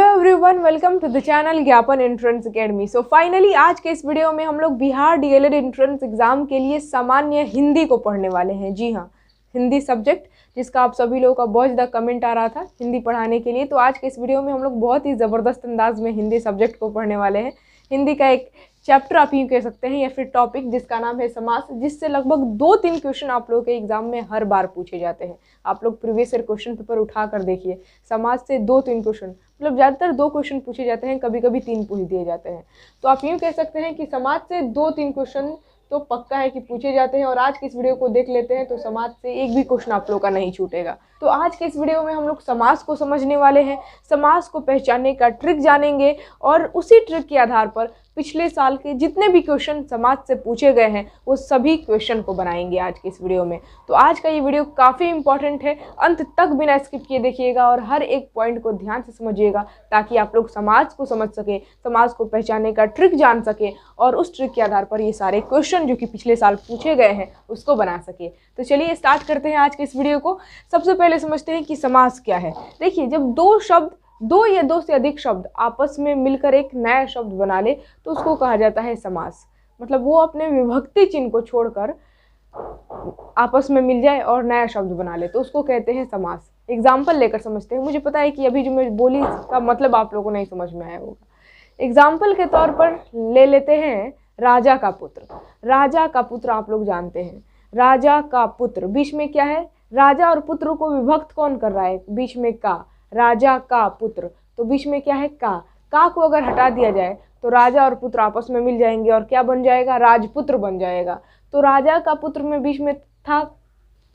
Everyone, welcome to the channel Gyapan entrance academy. So finally आज के इस वीडियो में हम लोग बिहार डीएलएड एंट्रेंस एग्जाम के लिए सामान्य हिंदी को पढ़ने वाले हैं। जी हाँ, हिंदी सब्जेक्ट जिसका आप सभी लोगों का बहुत ज़्यादा कमेंट आ रहा था हिंदी पढ़ाने के लिए। तो आज के इस वीडियो में हम लोग बहुत ही ज़बरदस्त अंदाज में हिंदी सब्जेक्ट को पढ़ने वाले हैं। हिंदी का एक चैप्टर आप यूँ कह सकते हैं या फिर टॉपिक जिसका नाम है समास, जिससे लगभग 2-3 क्वेश्चन आप लोगों के एग्जाम में हर बार पूछे जाते हैं। आप लोग प्रीवियस ईयर क्वेश्चन पेपर उठा कर देखिए, समाज से 2-3 क्वेश्चन, मतलब ज़्यादातर 2 क्वेश्चन पूछे जाते हैं, कभी कभी 3 पूछ दिए जाते हैं। तो आप यूँ कह सकते हैं कि समाज से 2-3 क्वेश्चन तो पक्का है कि पूछे जाते हैं। और आज की इस वीडियो को देख लेते हैं तो समाज से एक भी क्वेश्चन आप लोगों का नहीं छूटेगा। तो आज के इस वीडियो में हम लोग समास को समझने वाले हैं, समास को पहचानने का ट्रिक जानेंगे और उसी ट्रिक के आधार पर पिछले साल के जितने भी क्वेश्चन समाज से पूछे गए हैं वो सभी क्वेश्चन को बनाएंगे आज के इस वीडियो में। तो आज का ये वीडियो काफ़ी इंपॉर्टेंट है, अंत तक बिना स्किप किए देखिएगा और हर एक पॉइंट को ध्यान से समझिएगा ताकि आप लोग समाज को समझ सके, समाज को पहचानने का ट्रिक जान सके और उस ट्रिक के आधार पर ये सारे क्वेश्चन जो कि पिछले साल पूछे गए हैं उसको बना सके। तो चलिए स्टार्ट करते हैं आज के इस वीडियो को। सबसे पहले समझते हैं कि समास क्या है। देखिए, जब दो या दो से अधिक शब्द आपस में मिलकर एक नया शब्द बना ले तो उसको कहा जाता है समास। मतलब वो अपने विभक्ति चिन्ह को छोड़कर आपस में मिल जाए और नया शब्द बना ले तो उसको कहते हैं समास। एग्जाम्पल लेकर समझते हैं। मुझे पता है कि अभी जो मैं बोली इसका मतलब आप लोगों को नहीं समझ में आया होगा। एग्जाम्पल के तौर पर ले लेते हैं राजा का पुत्र। राजा का पुत्र आप लोग जानते हैं, राजा का पुत्र, बीच में क्या है? राजा और पुत्र को विभक्त कौन कर रहा है? बीच में का, राजा का पुत्र, तो बीच में क्या है? का को अगर हटा दिया जाए तो राजा और पुत्र आपस में मिल जाएंगे और क्या बन जाएगा? राजपुत्र बन जाएगा। तो राजा का पुत्र में बीच में था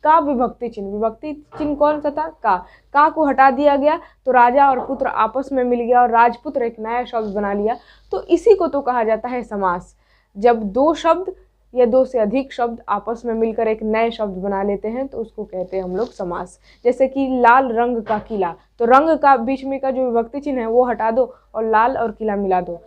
का विभक्ति चिन्ह कौन सा था? का को हटा दिया गया तो राजा और पुत्र आपस में मिल गया और राजपुत्र एक नया शब्द बना लिया। तो इसी को तो कहा जाता है समास। जब 2 शब्द या 2 से अधिक शब्द आपस में मिलकर एक नए शब्द बना लेते हैं तो उसको कहते हैं हम लोग समास। जैसे कि लाल रंग का किला, तो रंग का बीच में का जो विभक्ति चिन्ह है वो हटा दो और लाल और किला मिला दो,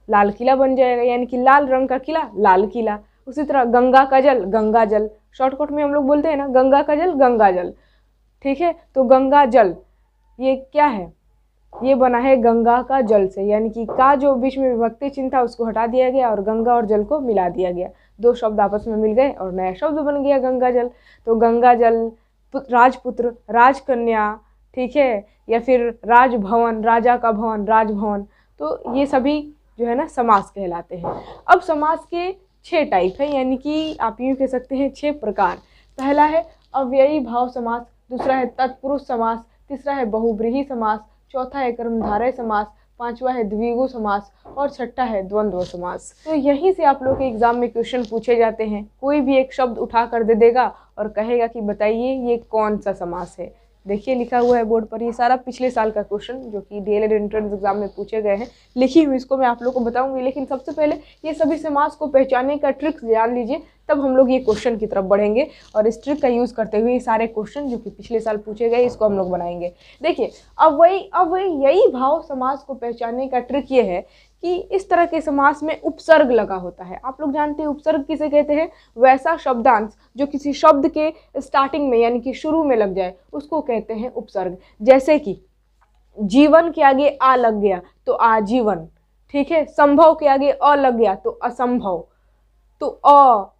लाल किला बन जाएगा, यानी कि लाल रंग का किला, लाल किला। उसी तरह गंगा का जल, गंगा जल, शॉर्टकट में हम लोग बोलते हैं ना, गंगा का जल, गंगा जल। ठीक है, तो गंगा जल ये क्या है? ये बना है गंगा का जल से, यानी कि का जो बीच में विभक्ति चिन्ह था उसको हटा दिया गया और गंगा और जल को मिला दिया गया। 2 शब्द आपस में मिल गए और नया शब्द बन गया गंगा जल। तो गंगा जल, राजपुत्र, राजकन्या, ठीक है, या फिर राजभवन, राजा का भवन, राजभवन। तो ये सभी जो है ना समास कहलाते हैं। अब समास के 6 टाइप है, यानी कि आप यूँ कह सकते हैं 6 प्रकार। पहला है अव्ययी भाव समास, दूसरा है तत्पुरुष समास, तीसरा है बहुब्रीहि समास, चौथा है कर्मधारय समास, 5वां है द्विगु समास और 6ठा है द्वंद्व समास। तो यहीं से आप लोग के एग्जाम में क्वेश्चन पूछे जाते हैं। कोई भी एक शब्द उठा कर दे देगा और कहेगा कि बताइए ये कौन सा समास है। देखिए लिखा हुआ है बोर्ड पर, ये सारा पिछले साल का क्वेश्चन जो कि डीएलएड एंट्रेंस एग्जाम में पूछे गए हैं, लिखी हुई इसको मैं आप लोग को बताऊंगी। लेकिन सबसे पहले ये सभी समास को पहचानने का ट्रिक्स जान लीजिए, तब हम लोग ये क्वेश्चन की तरफ बढ़ेंगे और इस ट्रिक का यूज़ करते हुए ये सारे क्वेश्चन जो कि पिछले साल पूछे गए इसको हम लोग बनाएंगे। देखिए, अब यही भाव समास को पहचानने का ट्रिक ये है कि इस तरह के समास में उपसर्ग लगा होता है। आप लोग जानते हैं उपसर्ग किसे कहते हैं? वैसा शब्दांश जो किसी शब्द के स्टार्टिंग में यानी कि शुरू में लग जाए उसको कहते हैं उपसर्ग। जैसे कि जीवन के आगे आ लग गया तो आजीवन, ठीक है। संभव के आगे अ लग गया तो असंभव, तो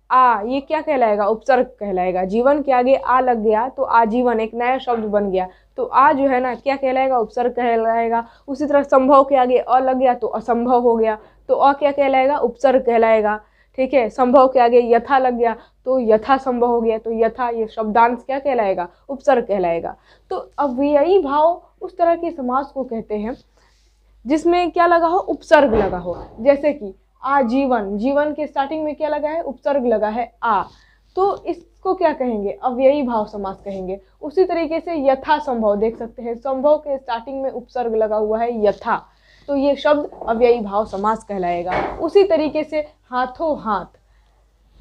आ ये क्या कहलाएगा? उपसर्ग कहलाएगा। जीवन के आगे आ लग गया तो आजीवन एक नया शब्द बन गया, तो आ जो है ना क्या कहलाएगा? उपसर्ग कहलाएगा। उसी तरह संभव के आगे अ लग गया तो असंभव हो गया, तो अ क्या कहलाएगा? उपसर्ग कहलाएगा, ठीक है। संभव के आगे यथा लग गया तो यथा संभव हो गया, तो यथा ये शब्दांश क्या कहलाएगा? उपसर्ग कहलाएगा। तो अव्ययी भाव उस तरह के समास को कहते हैं जिसमें क्या लगा हो? उपसर्ग लगा हो। जैसे कि आजीवन, जीवन के स्टार्टिंग में क्या लगा है? उपसर्ग लगा है आ, तो इसको क्या कहेंगे? अव्ययी भाव समास कहेंगे। उसी तरीके से यथा संभव देख सकते हैं, संभव के स्टार्टिंग में उपसर्ग लगा हुआ है यथा, तो ये शब्द अव्ययी भाव समास कहलाएगा। उसी तरीके से हाथों हाथ।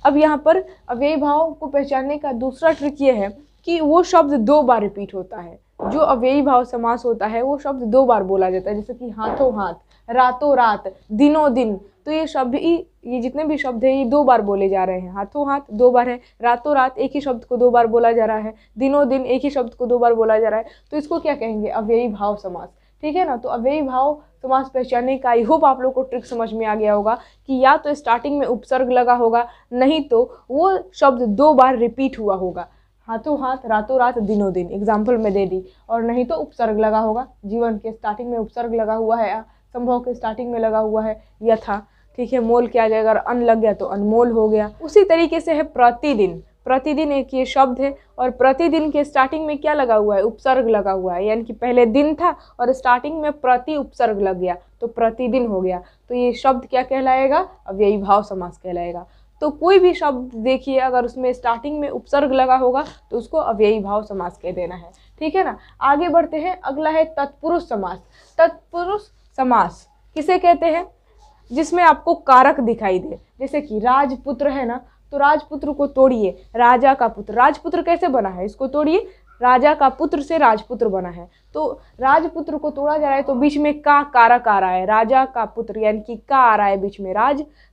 अब यहाँ पर अव्ययी भाव को पहचानने का दूसरा ट्रिक ये है कि वो शब्द 2 बार रिपीट होता है। जो अव्ययी भाव समास होता है वो शब्द 2 बार बोला जाता है। जैसे कि हाथों हाथ, रातों रात, दिनों दिन, तो ये शब्द ये जितने भी शब्द हैं ये 2 बार बोले जा रहे हैं। हाथों हाथ 2 बार है, रातों रात एक ही शब्द को 2 बार बोला जा रहा है, दिनों दिन एक ही शब्द को 2 बार बोला जा रहा है, तो इसको क्या कहेंगे? अव्ययी भाव समास, ठीक है ना। तो अव्ययी भाव समास पहचानने का आई होप आप लोग को ट्रिक समझ में आ गया होगा कि या तो स्टार्टिंग में उपसर्ग लगा होगा, नहीं तो वो शब्द 2 बार रिपीट हुआ होगा, हाथों हाथ, रातों रात, दिनों दिन, एग्जाम्पल में दे दी, और नहीं तो उपसर्ग लगा होगा, जीवन के स्टार्टिंग में उपसर्ग लगा हुआ है, संभव के स्टार्टिंग में लगा हुआ है यथा, ठीक है, मोल क्या आ जाएगा, अगर अन लग गया तो अनमोल हो गया। उसी तरीके से है प्रतिदिन, प्रतिदिन एक ये शब्द है और प्रतिदिन के स्टार्टिंग में क्या लगा हुआ है, उपसर्ग लगा हुआ है, यानी कि पहले दिन था और स्टार्टिंग में प्रति उपसर्ग लग गया तो प्रतिदिन हो गया, तो ये शब्द क्या कहलाएगा, अव्ययी भाव समास कहलाएगा। तो कोई भी शब्द देखिए अगर उसमें स्टार्टिंग में उपसर्ग लगा होगा तो उसको अव्ययी भाव समास कह देना है, ठीक है ना। आगे बढ़ते हैं, अगला है तत्पुरुष समास। तत्पुरुष समास किसे कहते हैं, जिसमें आपको कारक दिखाई दे, जैसे कि राजपुत्र है ना, तो राजपुत्र को तोड़िए, राजा का पुत्र, राजपुत्र कैसे बना है, इसको तोड़िए, राजा का पुत्र से राजपुत्र बना है, तो राजपुत्र को तोड़ा जा रहा है तो बीच में का कारक आ रहा है, राजा का पुत्र, यानी कि का आ रहा है बीच में,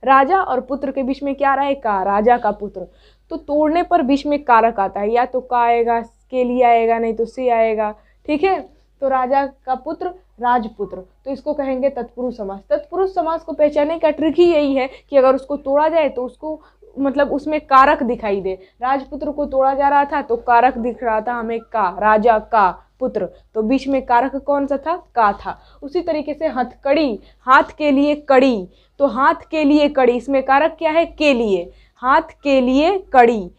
राजा और पुत्र के बीच में क्या आ रहा है, का, राजा का पुत्र, तो तोड़ने पर बीच में कारक आता है, या तो का आएगा, के लिए आएगा, नहीं तो से आएगा, ठीक है। तो राजा का पुत्र राजपुत्र, तो इसको कहेंगे तत्पुरुष समास। तत्पुरुष समास को पहचानने का ट्रिक ही यही है कि अगर उसको तोड़ा जाए तो उसको मतलब उसमें कारक दिखाई दे, राजपुत्र को तोड़ा जा रहा था तो कारक दिख रहा था हमें का, राजा का पुत्र, तो बीच में कारक कौन सा था, का था। उसी तरीके से हथकड़ी, हाथ के लिए कड़ी, तो हाथ के लिए कड़ी, इसमें कारक क्या है, के लिए, हाथ के लिए कड़ी,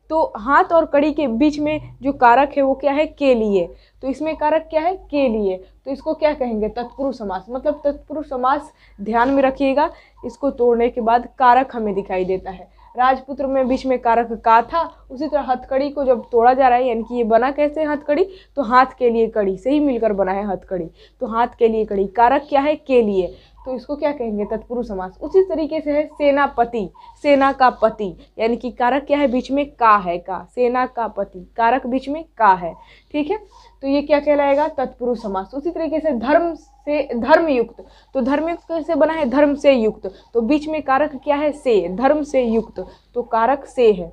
तो हाथ और कड़ी के बीच में जो कारक है वो क्या है, के लिए, तो इसमें कारक क्या है, के लिए, तो इसको क्या कहेंगे, तत्पुरुष समास। मतलब तत्पुरुष समास ध्यान में रखिएगा, इसको तोड़ने के बाद कारक हमें दिखाई देता है, राजपुत्र में बीच में कारक का था, उसी तरह हथकड़ी को जब तोड़ा जा रहा है, यानी कि ये बना कैसे हथकड़ी, तो हाथ के लिए कड़ी से ही मिलकर बना है हथकड़ी, तो हाथ के लिए कड़ी, कारक क्या है, के लिए, तो इसको क्या कहेंगे, तत्पुरुष समास। उसी तरीके से है सेनापति, सेना का पति, यानी कि कारक क्या है, बीच में का है, का, सेना का पति, कारक बीच में का है, ठीक है, तो ये क्या कहलाएगा, तत्पुरुष समास। उसी तरीके से धर्म से धर्मयुक्त, तो धर्मयुक्त कैसे बना है, धर्म से युक्त, तो बीच में कारक क्या है, से, धर्म से युक्त, तो कारक से है,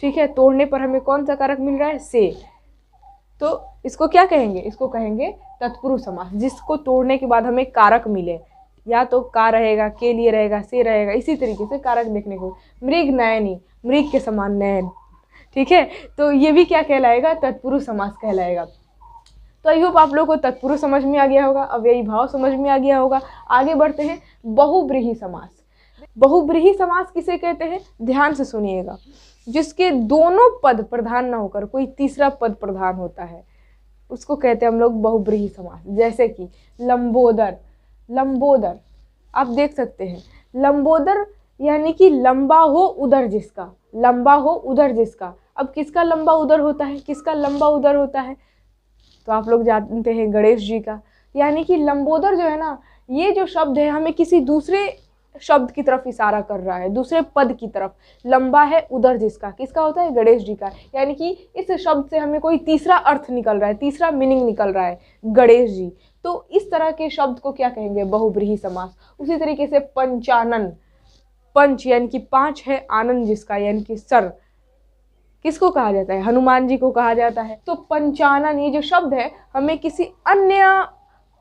ठीक है, तोड़ने पर हमें कौन सा कारक मिल रहा है, से, तो इसको क्या कहेंगे, इसको कहेंगे तत्पुरुष समास, जिसको तोड़ने के बाद हमें कारक मिले, या तो का रहेगा, के लिए रहेगा, से रहेगा, इसी तरीके से कारक देखने को। मृग नयनी, मृग के समान नयन, ठीक है, तो ये भी क्या कहलाएगा, तत्पुरुष समास कहलाएगा। तो आई होप आप लोगों को तत्पुरुष समझ में आ गया होगा, अव्ययी भाव समझ में आ गया होगा। आगे बढ़ते हैं, बहुब्रीहि समास। बहुब्रीहि समास किसे कहते हैं, ध्यान से सुनिएगा, जिसके दोनों पद प्रधान न होकर कोई तीसरा पद प्रधान होता है, उसको कहते हैं हम लोग बहुब्रीहि समास। जैसे कि लंबोदर, लंबोदर आप देख सकते हैं, लंबोदर यानी कि लंबा हो उधर जिसका, लंबा हो उधर जिसका। अब किसका लंबा उधर होता है, किसका लंबा उधर होता है, तो आप लोग जानते हैं गणेश जी का। यानी कि लंबोदर जो है ना, ये जो शब्द है हमें किसी दूसरे शब्द की तरफ इशारा कर रहा है, दूसरे पद की तरफ। लंबा है उधर जिसका, किसका होता है, गणेश जी का। यानी कि इस शब्द से हमें कोई तीसरा अर्थ निकल रहा है, तीसरा मीनिंग निकल रहा है, गणेश जी। तो इस तरह के शब्द को क्या कहेंगे, बहुब्रीहि समास। उसी तरीके से पंचानन, पंच यानी कि 5 है, आनंद जिसका यानी कि सर, किसको कहा जाता है, हनुमान जी को कहा जाता है। तो पंचानन ये जो शब्द है हमें किसी अन्य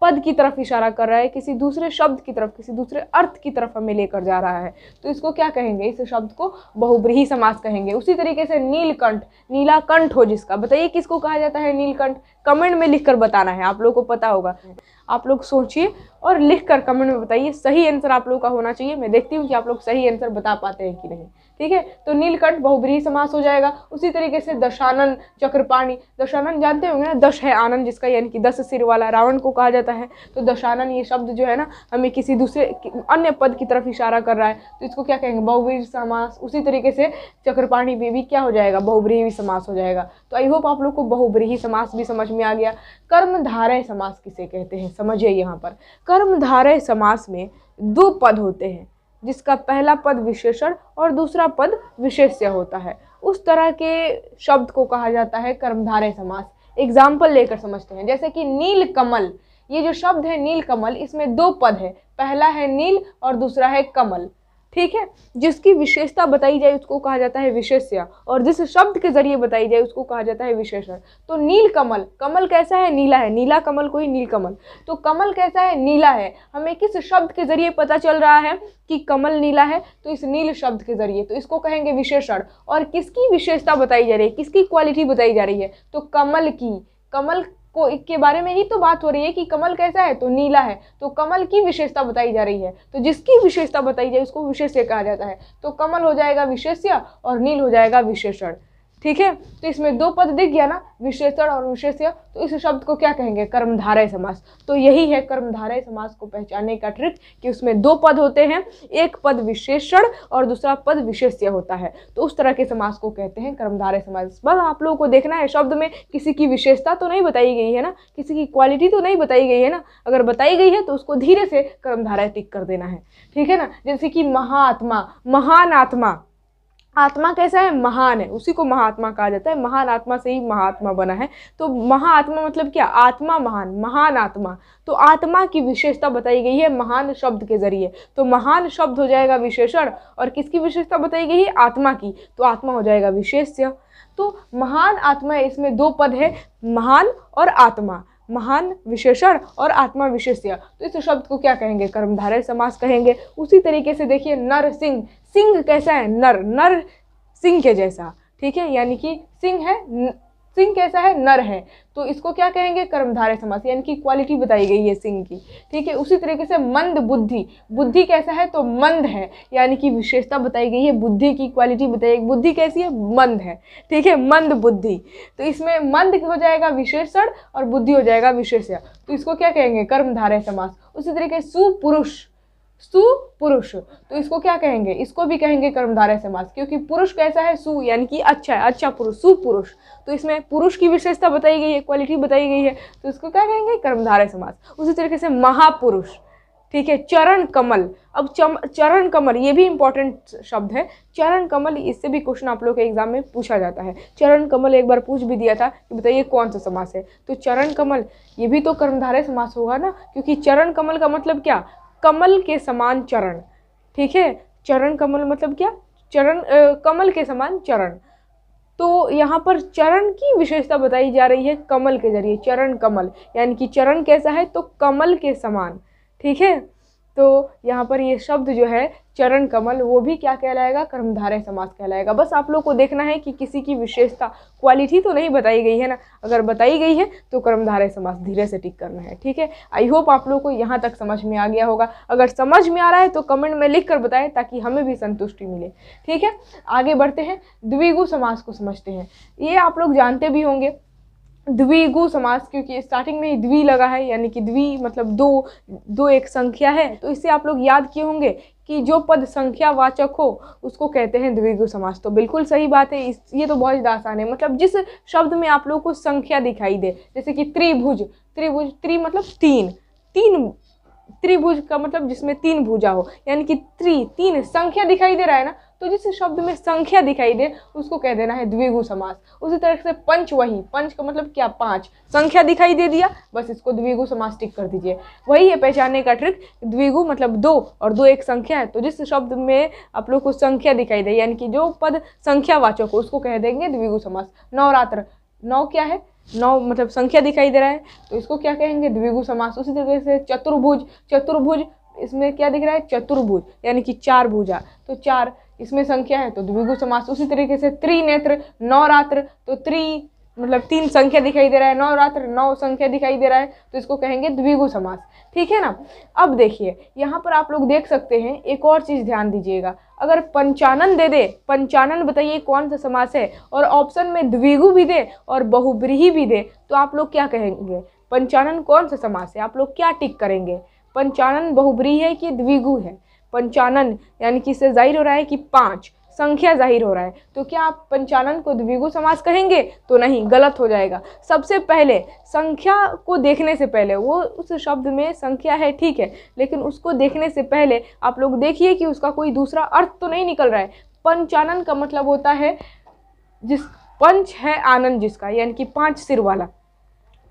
पद की तरफ इशारा कर रहा है, किसी दूसरे शब्द की तरफ, किसी दूसरे अर्थ की तरफ हमें लेकर जा रहा है, तो इसको क्या कहेंगे, इस शब्द को बहुब्रीहि समास कहेंगे। उसी तरीके से नीलकंठ, नीला कंठ हो जिसका, बताइए किसको कहा जाता है नीलकंठ, कमेंट में लिखकर बताना है, आप लोगों को पता होगा। आप लोग सोचिए और लिखकर कमेंट में बताइए, सही आंसर आप लोगों का होना चाहिए। मैं देखती हूँ कि आप लोग सही आंसर बता पाते हैं कि नहीं, ठीक है। तो नीलकंठ बहुब्रीहि समास हो जाएगा। उसी तरीके से दशानन, चक्रपाणी, दशानन जानते होंगे ना, दश है आनंद जिसका यानी कि 10 सिर वाला, रावण को कहा जाता है। तो दशानन ये शब्द जो है ना हमें किसी दूसरे अन्य पद की तरफ इशारा कर रहा है, तो इसको क्या कहेंगे, बहुब्रीहि समास। उसी तरीके से चक्रपाणी भी क्या हो जाएगा, बहुब्रीहि समास हो जाएगा। तो आई होप आप लोग को बहुब्रीहि समास भी समझ में आ गया। कर्मधारय समास किसे कहते हैं, समझिए यहाँ पर। कर्मधारय समास में 2 पद होते हैं, जिसका पहला पद विशेषण और दूसरा पद विशेष्य होता है, उस तरह के शब्द को कहा जाता है कर्मधारय समास। एग्जाम्पल लेकर समझते हैं, जैसे कि नीलकमल, ये जो शब्द है नीलकमल, इसमें 2 पद है, पहला है नील और दूसरा है कमल। ठीक है। जिसकी विशेषता बताई जाए उसको कहा जाता है विशेष्य, और जिस शब्द के जरिए बताई जाए उसको कहा जाता है विशेषण। तो नीलकमल, कमल कैसा है? नीला है, नीला कमल को ही नीलकमल। तो कमल कैसा है? नीला है। हमें किस शब्द के जरिए पता चल रहा है कि कमल नीला है? तो इस नील शब्द के जरिए, तो इसको कहेंगे विशेषण। और किसकी विशेषता बताई जा रही है, किसकी क्वालिटी बताई जा रही है? तो कमल की, कमल को के बारे में ही तो बात हो रही है कि कमल कैसा है, तो नीला है, तो कमल की विशेषता बताई जा रही है। तो जिसकी विशेषता बताई जाए उसको विशेष्य कहा जाता है। तो कमल हो जाएगा विशेष्य और नील हो जाएगा विशेषण। ठीक है। तो इसमें दो पद दिख गया ना, विशेषण और विशेष्य। तो इस शब्द को क्या कहेंगे? कर्मधारय समास। तो यही है कर्मधारय समास को पहचानने का ट्रिक कि उसमें दो पद होते हैं, एक पद विशेषण और दूसरा पद विशेष्य होता है। तो उस तरह के समास को कहते हैं कर्मधारय समास। बस आप लोगों को देखना है शब्द में किसी की विशेषता तो नहीं बताई गई है ना, किसी की क्वालिटी तो नहीं बताई गई है ना। अगर बताई गई है तो उसको धीरे से कर्मधारय टिक कर देना है। ठीक है ना। जैसे कि महात्मा, महान आत्मा, आत्मा कैसा है? महान है, उसी को महात्मा कहा जाता है। महान आत्मा से ही महात्मा बना है। तो महाआत्मा मतलब क्या? आत्मा महान, महान आत्मा। तो आत्मा की विशेषता बताई गई है महान शब्द के जरिए। तो महान शब्द हो जाएगा विशेषण, और किसकी विशेषता बताई गई है? आत्मा की। तो आत्मा हो जाएगा विशेष्य। तो महान आत्मा है, इसमें दो पद है, महान और आत्मा। महान विशेषण और आत्मा विशेष्य। तो इस शब्द को क्या कहेंगे? कर्मधारय समास कहेंगे। उसी तरीके से देखिए नर सिंह, सिंह कैसा है? नर, नर सिंह के जैसा। ठीक है, यानी कि सिंह है, सिंह कैसा है? नर है। तो इसको क्या कहेंगे? कर्मधारय समास, यानी कि क्वालिटी बताई गई है सिंह की। ठीक है। उसी तरीके से मंद बुद्धि, बुद्धि कैसा है? तो मंद है, यानी कि विशेषता बताई गई है, बुद्धि की क्वालिटी बताई गई। बुद्धि कैसी है? मंद है। ठीक है, मंद बुद्धि। तो इसमें मंद हो जाएगा विशेषण और बुद्धि हो जाएगा विशेष्य। तो इसको क्या कहेंगे? कर्मधारय समास। उसी तरीके सुपुरुष, सुपुरुष, तो इसको क्या कहेंगे? इसको भी कहेंगे कर्मधारय समास, क्योंकि पुरुष कैसा है? सु, यानी कि अच्छा है, अच्छा पुरुष, सुपुरुष। तो इसमें पुरुष की विशेषता बताई गई है, क्वालिटी बताई गई है, तो इसको क्या कहेंगे? कर्मधारय समास। उसी तरीके से महापुरुष। ठीक है। चरण कमल, अब चरण कमल ये भी इंपॉर्टेंट शब्द है। चरण कमल, इससे भी क्वेश्चन आप लोग के एग्जाम में पूछा जाता है। चरण कमल एक बार पूछ भी दिया था कि बताइए कौन सा समास है। तो चरण कमल ये भी तो कर्मधारय समास होगा ना, क्योंकि चरण कमल का मतलब क्या? कमल के समान चरण। ठीक है। चरण कमल मतलब क्या? चरण, कमल के समान चरण। तो यहाँ पर चरण की विशेषता बताई जा रही है कमल के जरिए। चरण कमल, यानी कि चरण कैसा है? तो कमल के समान। ठीक है। तो यहाँ पर ये शब्द जो है चरण कमल, वो भी क्या कहलाएगा? कर्मधारय समास कहलाएगा। बस आप लोग को देखना है कि किसी की विशेषता, क्वालिटी तो नहीं बताई गई है ना। अगर बताई गई है तो कर्मधारय समास धीरे से टिक करना है। ठीक है। आई होप आप लोग को यहाँ तक समझ में आ गया होगा। अगर समझ में आ रहा है तो कमेंट में लिख कर बताएं, ताकि हमें भी संतुष्टि मिले। ठीक है। आगे बढ़ते हैं, द्विगु समास को समझते हैं। ये आप लोग जानते भी होंगे, द्विगु समास, क्योंकि स्टार्टिंग में ही द्वि लगा है, यानी कि द्वि मतलब दो, दो एक संख्या है। तो इससे आप लोग याद किए होंगे कि जो पद संख्यावाचक हो उसको कहते हैं द्विगु समास। तो बिल्कुल सही बात है। ये तो बहुत आसान है, मतलब जिस शब्द में आप लोग को संख्या दिखाई दे, जैसे कि त्रिभुज, त्रिभुज, त्रि मतलब तीन, तीन, त्रिभुज का मतलब जिसमें तीन भुजा हो, यानी कि तीन संख्या दिखाई दे रहा है ना। तो जिस शब्द में संख्या दिखाई दे उसको कह देना है द्विगु समास। उसी तरह से पंच, वही पंच का मतलब क्या? पांच, संख्या दिखाई दे दिया, बस इसको द्विगु समास टिक कर दीजिए। वही है पहचानने का ट्रिक। द्विगु मतलब दो, और दो एक संख्या है। तो जिस शब्द में आप लोग को संख्या दिखाई दे, यानी कि जो पद संख्यावाचक हो, उसको कह देंगे द्विगु समास। नवरात्र, नौ क्या है? नौ मतलब संख्या दिखाई दे रहा है, तो इसको क्या कहेंगे? द्विगु समास। उसी तरीके से चतुर्भुज, चतुर्भुज इसमें क्या दिख रहा है? चतुर्भुज, यानी कि चार भुजा, तो चार इसमें संख्या है तो द्विगु समास। उसी तरीके से त्रिनेत्र, नवरात्र, तो त्रि मतलब तीन संख्या दिखाई दे रहा है, नवरात्र नौ संख्या दिखाई दे रहा है, तो इसको कहेंगे द्विगु समास। ठीक है ना। अब देखिए यहाँ पर आप लोग देख सकते हैं, एक और चीज़ ध्यान दीजिएगा। अगर पंचानन दे दे, पंचानन बताइए कौन सा समास है, और ऑप्शन में द्विगु भी दे और बहुब्रीहि भी दे, तो आप लोग क्या कहेंगे? पंचानन कौन सा समास है? आप लोग क्या टिक करेंगे? पंचानन बहुब्रीहि है कि द्विगु है? पंचानन यानी कि इससे जाहिर हो रहा है कि पाँच, संख्या जाहिर हो रहा है। तो क्या आप पंचानन को द्विगु समास कहेंगे? तो नहीं, गलत हो जाएगा। सबसे पहले संख्या को देखने से पहले, वो उस शब्द में संख्या है ठीक है, लेकिन उसको देखने से पहले आप लोग देखिए कि उसका कोई दूसरा अर्थ तो नहीं निकल रहा है। पंचानन का मतलब होता है जिस पंच है आनंद जिसका, यानी कि पांच सिर वाला।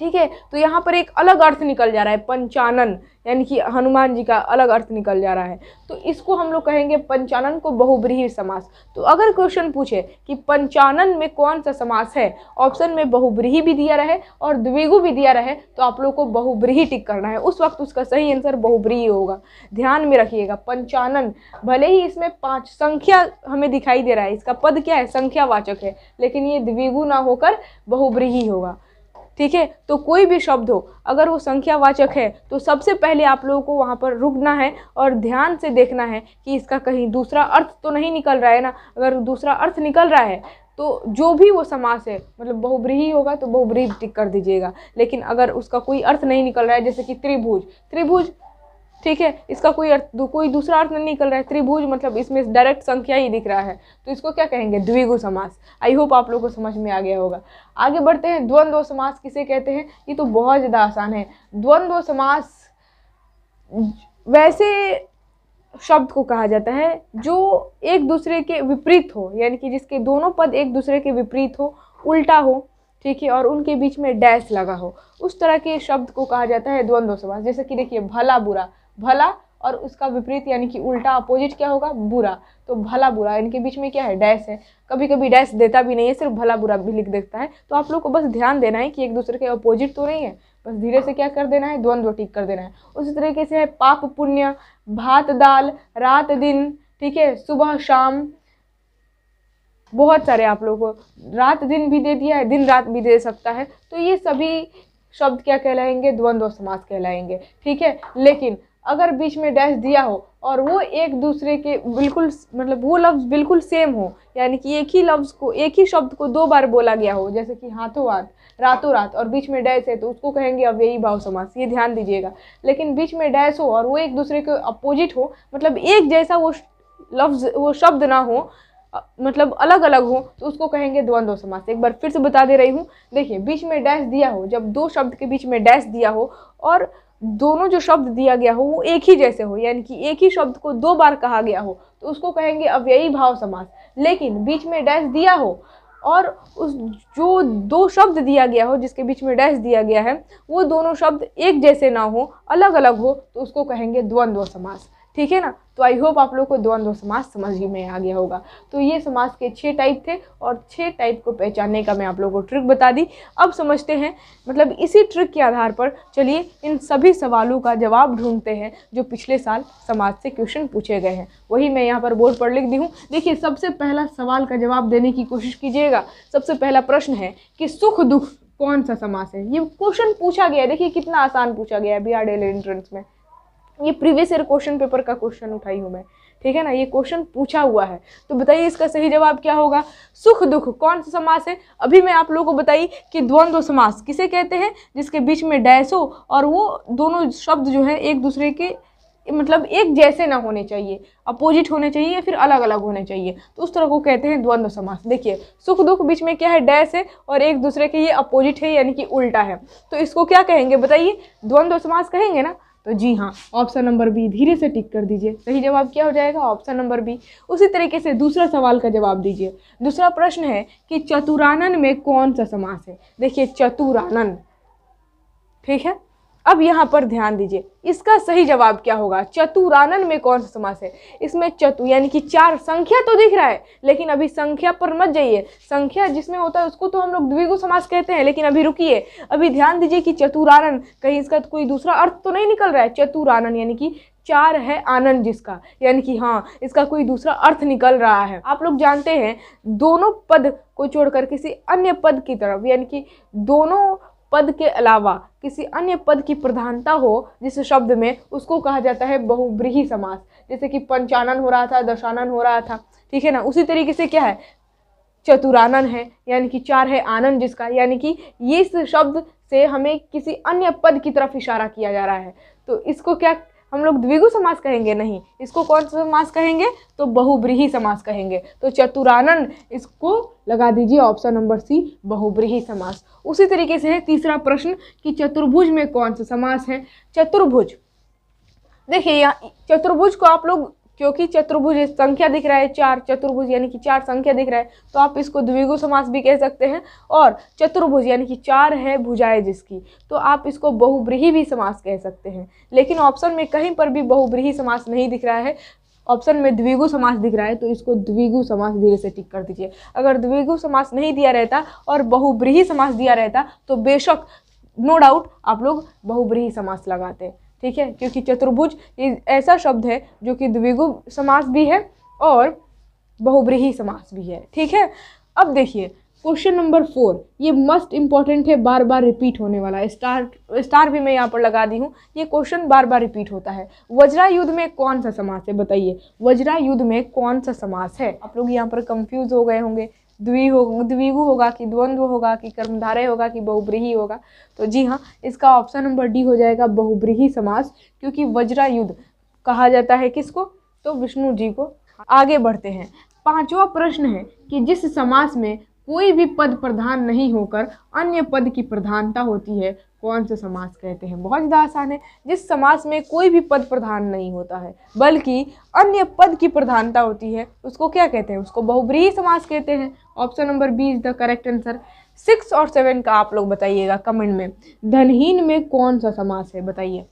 ठीक है। तो यहाँ पर एक अलग अर्थ निकल जा रहा है, पंचानन, यानी कि हनुमान जी का अलग अर्थ निकल जा रहा है। तो इसको हम लोग कहेंगे पंचानन को बहुब्रीहि समास। तो अगर क्वेश्चन पूछे कि पंचानन में कौन सा समास है, ऑप्शन में बहुब्रीहि भी दिया रहे और द्विगु भी दिया रहे, तो आप लोग को बहुब्रीहि टिक करना है, उस वक्त उसका सही आंसर बहुब्रीहि होगा। ध्यान में रखिएगा, पंचानन, भले ही इसमें 5 संख्या हमें दिखाई दे रहा है, इसका पद क्या है, संख्यावाचक है, लेकिन ये द्विगु ना होकर बहुब्रीहि होगा। ठीक है। तो कोई भी शब्द हो अगर वो संख्यावाचक है तो सबसे पहले आप लोगों को वहाँ पर रुकना है और ध्यान से देखना है कि इसका कहीं दूसरा अर्थ तो नहीं निकल रहा है ना। अगर दूसरा अर्थ निकल रहा है तो जो भी वो समास है, मतलब बहुब्रीहि होगा तो बहुब्रीहि टिक कर दीजिएगा। लेकिन अगर उसका कोई अर्थ नहीं निकल रहा है, जैसे कि त्रिभुज, त्रिभुज, ठीक है, इसका कोई दूसरा अर्थ नहीं निकल रहा है, त्रिभुज मतलब इसमें डायरेक्ट संख्या ही दिख रहा है, तो इसको क्या कहेंगे, द्विगु समास। आई होप आप लोगों को समझ में आ गया होगा। आगे बढ़ते हैं, द्वंद्व समास किसे कहते हैं, ये तो बहुत ज़्यादा आसान है। द्वंद्व समास वैसे शब्द को कहा जाता है जो एक दूसरे के विपरीत हो, यानी कि जिसके दोनों पद एक दूसरे के विपरीत हो, उल्टा हो, ठीक है, और उनके बीच में डैश लगा हो, उस तरह के शब्द को कहा जाता है द्वंद्व समास। जैसे कि देखिए, भला बुरा, भला और उसका विपरीत यानी कि उल्टा अपोजिट क्या होगा, बुरा, तो भला बुरा, इनके बीच में क्या है, डैश है। कभी कभी डैश देता भी नहीं है, सिर्फ भला बुरा भी लिख देता है। तो आप लोग को बस ध्यान देना है कि एक दूसरे के अपोजिट तो नहीं है, बस धीरे से क्या कर देना है, द्वंद्व टिक कर देना है। उसी तरीके से है पाप पुण्य, भात दाल, रात दिन, ठीक है, सुबह शाम, बहुत सारे आप लोगों को रात दिन भी दे दिया है, दिन रात भी दे सकता है। तो ये सभी शब्द क्या कहलाएंगे, द्वंद्व समास कहलाएंगे, ठीक है। लेकिन अगर बीच में डैश दिया हो और वो एक दूसरे के बिल्कुल, मतलब वो लफ्ज़ बिल्कुल सेम हो, यानी कि एक ही लफ्ज़ को, एक ही शब्द को 2 बार बोला गया हो, जैसे कि हाथों हाथ, रातों रात, और बीच में डैश है, तो उसको कहेंगे अव्ययी भाव समास, ये ध्यान दीजिएगा। लेकिन बीच में डैश हो और वो एक दूसरे के अपोजिट हो, मतलब एक जैसा वो लफ्ज़, वो शब्द ना हो, मतलब अलग अलग हो, तो उसको कहेंगे द्वंद्व समास। एक बार फिर से बता दे रही हूँ, देखिए, बीच में डैश दिया हो, जब 2 शब्द के बीच में डैश दिया हो और दोनों जो शब्द दिया गया हो वो एक ही जैसे हो, यानी कि एक ही शब्द को 2 बार कहा गया हो, तो उसको कहेंगे अव्ययी भाव समास। लेकिन बीच में डैश दिया हो और उस जो 2 शब्द दिया गया हो, जिसके बीच में डैश दिया गया है, वो दोनों शब्द एक जैसे ना हो, अलग अलग हो, तो उसको कहेंगे द्वंद्व समास, ठीक है ना। तो आई होप आप लोग को द्वंद्व समास समझ में आ गया होगा। तो ये समास के 6 टाइप थे और 6 टाइप को पहचानने का मैं आप लोगों को ट्रिक बता दी। अब समझते हैं, मतलब इसी ट्रिक के आधार पर चलिए इन सभी सवालों का जवाब ढूंढते हैं जो पिछले साल समाज से क्वेश्चन पूछे गए हैं। वही मैं यहाँ पर बोर्ड पर लिख दी हूँ। देखिए, सबसे पहला सवाल का जवाब देने की कोशिश कीजिएगा। सबसे पहला प्रश्न है कि सुख दुख कौन सा समास है। ये क्वेश्चन पूछा गया है, देखिए कितना आसान पूछा गया है बिहार डीएलएड एंट्रेंस में। ये प्रीवियस ईयर क्वेश्चन पेपर का क्वेश्चन उठाई हूँ मैं, ठीक है ना, ये क्वेश्चन पूछा हुआ है। तो बताइए इसका सही जवाब क्या होगा। सुख दुख कौन सा समास है। अभी मैं आप लोगों को बताई कि द्वंद्व समास किसे कहते हैं, जिसके बीच में डैश हो और वो दोनों शब्द जो है एक दूसरे के, मतलब एक जैसे ना होने चाहिए, अपोजिट होने चाहिए या फिर अलग अलग होने चाहिए, तो उस तरह को कहते हैं द्वंद्व समास। देखिए, सुख दुख बीच में क्या है, डैश है और एक दूसरे के ये अपोजिट है, यानी कि उल्टा है, तो इसको क्या कहेंगे बताइए, द्वंद्व समास कहेंगे ना। तो जी हाँ, ऑप्शन नंबर बी, धीरे से टिक कर दीजिए। सही जवाब क्या हो जाएगा, ऑप्शन नंबर बी। उसी तरीके से दूसरा सवाल का जवाब दीजिए। दूसरा प्रश्न है कि चतुरानन में कौन सा समास है। देखिए, चतुरानन, ठीक है। अब यहाँ पर ध्यान दीजिए, इसका सही जवाब क्या होगा, चतुरानन में कौन सा समास है। इसमें चतु यानी कि 4 संख्या तो दिख रहा है, लेकिन अभी संख्या पर मत जाइए। संख्या जिसमें होता है उसको तो हम लोग द्विगु समास कहते हैं, लेकिन अभी रुकिए, अभी ध्यान दीजिए कि चतुरानन, कहीं इसका कोई दूसरा अर्थ तो नहीं निकल रहा है। चतुरानन यानी कि 4 है आनंद जिसका, यानी कि हाँ, इसका कोई दूसरा अर्थ निकल रहा है। आप लोग जानते हैं, दोनों पद को छोड़कर किसी अन्य पद की तरफ, यानी कि दोनों पद के अलावा किसी अन्य पद की प्रधानता हो जिस शब्द में, उसको कहा जाता है बहुब्रीहि समास। जैसे कि पंचानन हो रहा था, दशानन हो रहा था, ठीक है ना। उसी तरीके से क्या है, चतुरानन है, यानी कि 4 है आनंद जिसका, यानी कि ये इस शब्द से हमें किसी अन्य पद की तरफ इशारा किया जा रहा है। तो इसको क्या हम लोग द्विगु समास कहेंगे, नहीं, इसको कौन सा समास कहेंगे, तो बहुब्रीहि समास कहेंगे। तो चतुरानन, इसको लगा दीजिए ऑप्शन नंबर सी, बहुब्रीहि समास। उसी तरीके से है तीसरा प्रश्न कि चतुर्भुज में कौन सा समास है। चतुर्भुज, देखिए यहाँ चतुर्भुज को आप लोग क्योंकि चतुर्भुज संख्या दिख रहा है 4, चतुर्भुज यानी कि 4 संख्या दिख रहा है, तो आप इसको द्विगु समास भी कह सकते हैं। और चतुर्भुज यानी कि 4 है भुजाएं जिसकी, तो आप इसको बहुब्रीहि भी समास कह सकते हैं। लेकिन ऑप्शन में कहीं पर भी बहुब्रीहि समास नहीं दिख रहा है, ऑप्शन में द्विगु समास दिख रहा है, तो इसको द्विगु समास धीरे से टिक कर दीजिए। अगर द्विगु समास नहीं दिया रहता और बहुब्रीहि समास दिया रहता तो बेशक नो डाउट आप लोग बहुब्रीहि समास लगाते, ठीक है, क्योंकि चतुर्भुज ऐसा शब्द है जो कि द्विगु समास भी है और बहुब्रीहि समास भी है, ठीक है। अब देखिए क्वेश्चन नंबर 4, ये मस्ट इंपॉर्टेंट है, बार बार रिपीट होने वाला है, स्टार भी मैं यहाँ पर लगा दी हूँ। ये क्वेश्चन बार बार रिपीट होता है। वज्रायुध में कौन सा समास है, बताइए वज्रायुध में कौन सा समास है। आप लोग यहाँ पर कंफ्यूज हो गए होंगे, द्विगु होगा कि द्वंद्व होगा कि कर्मधारय होगा कि बहुब्रीहि होगा। तो जी हाँ, इसका ऑप्शन नंबर डी हो जाएगा बहुब्रीहि समास, क्योंकि वज्रायुध कहा जाता है किसको, तो विष्णु जी को। आगे बढ़ते हैं, 5वां प्रश्न है कि जिस समास में कोई भी पद प्रधान नहीं होकर अन्य पद की प्रधानता होती है कौन से समास कहते हैं। बहुत ज़्यादा आसान है, जिस समास में कोई भी पद प्रधान नहीं होता है बल्कि अन्य पद की प्रधानता होती है उसको क्या कहते हैं, उसको बहुब्रीहि समास कहते हैं। Option number B is the correct answer. 6 और 7 का आप लोग बताइएगा कमेंट में। धनहीन में कौन सा समास है, बताइए।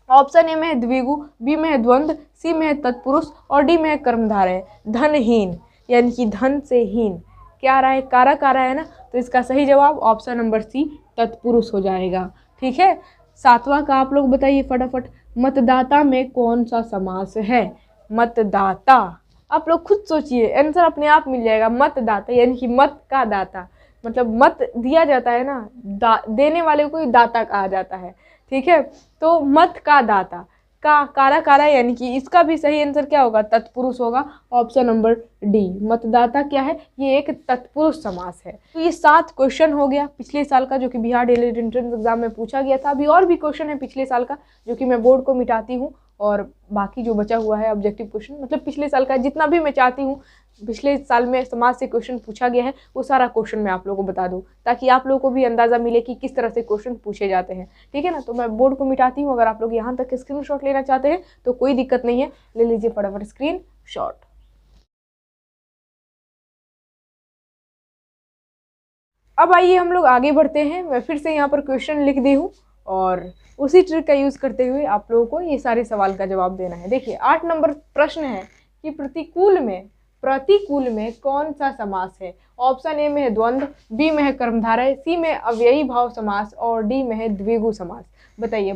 ऑप्शन ए में है द्विगु, बी में है द्वंद्व, सी में है तत्पुरुष और डी में है कर्मधारय। धनहीन यानी कि धन से हीन, क्या आ रहा है, कारक आ रहा है ना, तो इसका सही जवाब ऑप्शन नंबर सी तत्पुरुष हो जाएगा, ठीक है। 7वां का आप लोग बताइए फटाफट। मतदाता में कौन सा समास है, मतदाता, आप लोग खुद सोचिए, आंसर अपने आप मिल जाएगा। मतदाता यानी कि मत का दाता, मतलब मत दिया जाता है ना, देने वाले को ही दाता कहा जाता है, ठीक है। तो मत का दाता का कारा कारा यानी कि इसका भी सही आंसर क्या होगा, तत्पुरुष होगा। ऑप्शन नंबर डी, मतदाता क्या है, ये एक तत्पुरुष समास है। तो ये 7 क्वेश्चन हो गया पिछले साल का, जो कि बिहार डीएलएड एंट्रेंस एग्जाम में पूछा गया था। अभी और भी क्वेश्चन है पिछले साल का जो कि मैं बोर्ड को मिटाती हूँ, और बाकी जो बचा हुआ है ऑब्जेक्टिव क्वेश्चन, मतलब पिछले साल का जितना भी मैं चाहती हूँ पिछले साल में समाज से क्वेश्चन पूछा गया है वो सारा क्वेश्चन मैं आप लोगों को बता दूं, ताकि आप लोगों को भी अंदाज़ा मिले कि किस तरह से क्वेश्चन पूछे जाते हैं, ठीक है ना। तो मैं बोर्ड को मिटाती हूँ। अगर आप लोग यहाँ तक स्क्रीनशॉट लेना चाहते हैं तो कोई दिक्कत नहीं है, ले लीजिए फटाफट स्क्रीनशॉट। अब आइए हम लोग आगे बढ़ते हैं। मैं फिर से यहाँ पर क्वेश्चन लिख दी हूँ और उसी ट्रिक का यूज़ करते हुए आप लोगों को ये सारे सवाल का जवाब देना है। देखिए 8 नंबर प्रश्न है कि प्रतिकूल में कौन सा समास है। ऑप्शन ए में है द्वंद्व, बी में है कर्मधारय, सी में अव्ययी भाव समास और डी में है द्विगु समास। बताइए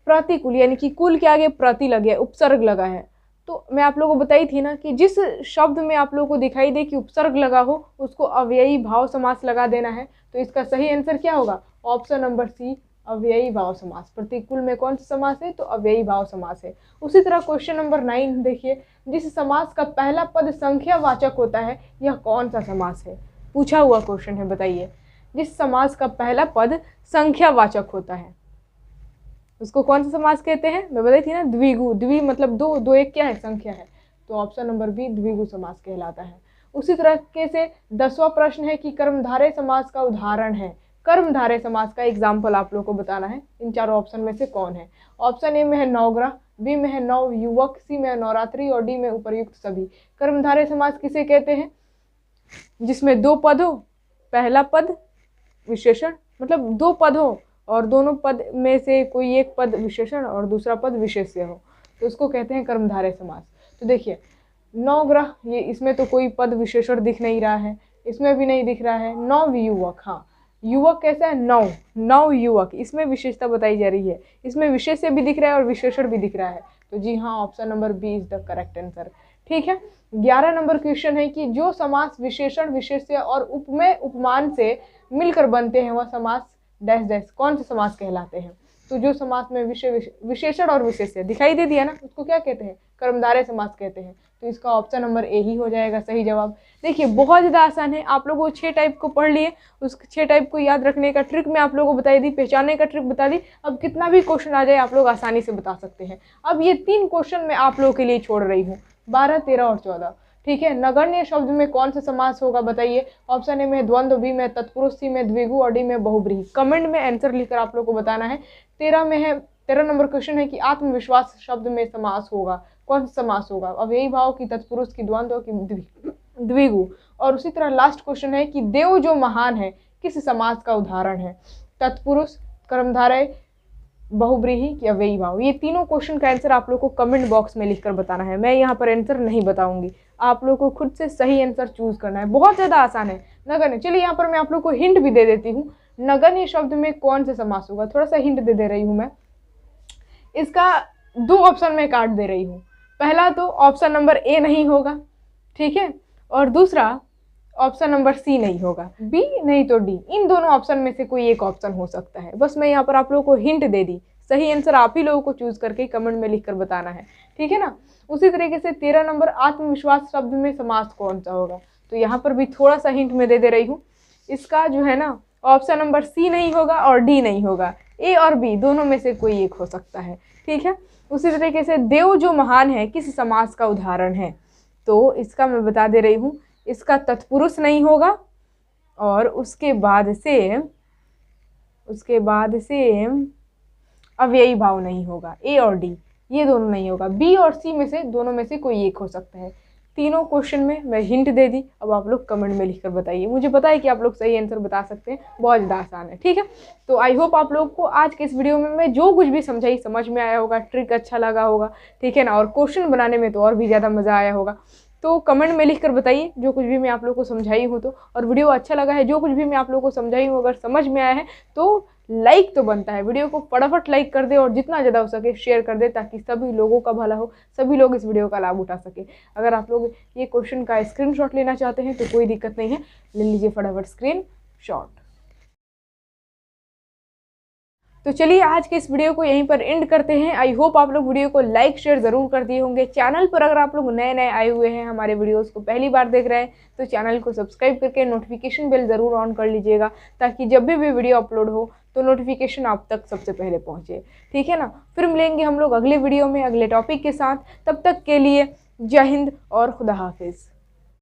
प्रतिकूल यानी कि कुल के आगे प्रति लगे, उपसर्ग लगा है। तो मैं आप लोगों को बताई थी ना कि जिस शब्द में आप लोगों को दिखाई दे कि उपसर्ग लगा हो उसको अव्ययी भाव समास लगा देना है। तो इसका सही आंसर क्या होगा, ऑप्शन नंबर सी, अव्ययी भाव समास। प्रतिकूल में कौन सा समास है, तो अव्ययी भाव समास है। उसी तरह क्वेश्चन नंबर 9 देखिए, जिस समास का पहला पद संख्यावाचक होता है यह कौन सा समास है। पूछा हुआ क्वेश्चन है, बताइए। जिस समास का पहला पद संख्यावाचक होता है उसको कौन सा समास कहते हैं। मैं बताई थी ना, द्विगु, द्वि मतलब दो, दो एक क्या है, संख्या है, तो ऑप्शन नंबर बी द्विगु समास कहलाता है। उसी तरीके से 10वां प्रश्न है कि कर्मधारय समास का उदाहरण है। कर्मधारय समास का एग्जाम्पल आप लोगों को बताना है, इन चारों ऑप्शन में से कौन है। ऑप्शन ए में है नवग्रह, बी में है नव युवक, सी में है नवरात्रि और डी में उपर्युक्त सभी। कर्मधारय समास किसे कहते हैं, जिसमें 2 पद हो, पहला पद विशेषण, मतलब 2 पद हो और दोनों पद में से कोई एक पद विशेषण और दूसरा पद विशेष्य हो, तो उसको कहते हैं कर्मधारय समास। तो देखिए नवग्रह, ये इसमें तो कोई पद विशेषण दिख नहीं रहा है, इसमें भी नहीं दिख रहा है। नव युवक, हाँ युवक कैसा है, नव युवक, इसमें विशेषता बताई जा रही है, इसमें विशेष्य भी दिख रहा है और विशेषण भी दिख रहा है। तो जी हाँ, option number B is the correct answer, ठीक है। 11 नंबर क्वेश्चन है कि जो समास विशेषण, विशेष्य और उपमेय, उपमान से मिलकर बनते हैं वह समास डैश डैश कौन से समास कहलाते हैं। तो जो समास में विशेषण और विशेष्य दिखाई दे दिया ना, उसको क्या कहते हैं, कर्मधारय समास कहते हैं। तो इसका ऑप्शन नंबर ए ही हो जाएगा सही जवाब। देखिए बहुत ज़्यादा आसान है, आप लोगों को 6 टाइप को पढ़ लिए, उस 6 टाइप को याद रखने का ट्रिक मैं आप लोगों को बताई दी, पहचानने का ट्रिक बता दी। अब कितना भी क्वेश्चन आ जाए आप लोग आसानी से बता सकते हैं। अब ये 3 क्वेश्चन मैं आप लोगों के लिए छोड़ रही हूँ, 12, 13 और 14, ठीक है। नगण्य शब्द में कौन सा समास होगा, बताइए। ऑप्शन ए में द्वंद्व, बी में तत्पुरुष, सी में द्विगु और डी में बहुब्रीहि। कमेंट में आंसर लिखकर आप लोग को बताना है। 13 में है 13 नंबर क्वेश्चन है कि आत्मविश्वास शब्द में समास होगा, कौन सा समास होगा, अव्ययी भाव की, तत्पुरुष की, द्वंद्व की, द्विगु। और उसी तरह लास्ट क्वेश्चन है कि देव जो महान है किस समास का उदाहरण है, तत्पुरुष, कर्मधारय, बहुब्रीहि की, अव्ययी भाव। ये तीनों क्वेश्चन का आंसर आप लोग को कमेंट बॉक्स में लिखकर बताना है। मैं यहाँ पर आंसर नहीं बताऊंगी, आप लोग को खुद से सही आंसर चूज करना है। बहुत ज़्यादा आसान है। नगण्य, चलिए यहाँ पर मैं आप लोग को हिंट भी दे देती हूँ। नगण्य शब्द में कौन से समास होगा, थोड़ा सा हिंट दे रही हूँ मैं। इसका 2 ऑप्शन में काट दे रही हूँ। पहला तो ऑप्शन नंबर ए नहीं होगा, ठीक है, और दूसरा ऑप्शन नंबर सी नहीं होगा, बी नहीं तो डी। इन दोनों ऑप्शन में से कोई एक ऑप्शन हो सकता है। बस मैं यहाँ पर आप लोगों को हिंट दे दी, सही आंसर आप ही लोगों को चूज करके कमेंट में लिखकर बताना है, ठीक है ना। उसी तरीके से 13 नंबर आत्मविश्वास शब्द में समास कौन सा होगा, तो यहाँ पर भी थोड़ा सा हिंट में दे रही हूँ। इसका जो है ना ऑप्शन नंबर सी नहीं होगा और डी नहीं होगा, ए और बी दोनों में से कोई एक हो सकता है, ठीक है। उसी तरीके से देव जो महान है किस समास का उदाहरण है, तो इसका मैं बता दे रही हूँ, इसका तत्पुरुष नहीं होगा और उसके बाद से अव्ययी भाव नहीं होगा। ए और डी ये दोनों नहीं होगा, बी और सी में से दोनों में से कोई एक हो सकता है। तीनों क्वेश्चन में मैं हिंट दे दी, अब आप लोग कमेंट में लिखकर बताइए। मुझे पता है कि आप लोग सही आंसर बता सकते हैं, बहुत ज़्यादा आसान है, ठीक है। तो आई होप आप लोग को आज के इस वीडियो में मैं जो कुछ भी समझाई समझ में आया होगा, ट्रिक अच्छा लगा होगा, ठीक है ना, और क्वेश्चन बनाने में तो और भी ज़्यादा मज़ा आया होगा। तो कमेंट में लिखकर बताइए जो कुछ भी मैं आप लोग को समझाई हूँ तो, और वीडियो अच्छा लगा है, जो कुछ भी मैं आप लोग को समझाई हूँ अगर समझ में आया है तो लाइक तो बनता है, वीडियो को फटाफट लाइक कर दे और जितना ज़्यादा हो सके शेयर कर दे, ताकि सभी लोगों का भला हो, सभी लोग इस वीडियो का लाभ उठा सके। अगर आप लोग ये क्वेश्चन का स्क्रीनशॉट लेना चाहते हैं तो कोई दिक्कत नहीं है, ले लीजिए फटाफट स्क्रीनशॉट। तो चलिए आज के इस वीडियो को यहीं पर एंड करते हैं। आई होप आप लोग वीडियो को लाइक शेयर ज़रूर कर दिए होंगे। चैनल पर अगर आप लोग नए नए आए हुए हैं, हमारे वीडियोस को पहली बार देख रहे हैं, तो चैनल को सब्सक्राइब करके नोटिफिकेशन बेल ज़रूर ऑन कर लीजिएगा, ताकि जब भी वीडियो अपलोड हो तो नोटिफिकेशन आप तक सबसे पहले पहुँचे, ठीक है ना। फिर मिलेंगे हम लोग अगले वीडियो में अगले टॉपिक के साथ। तब तक के लिए जय हिंद और खुदा हाफिज़।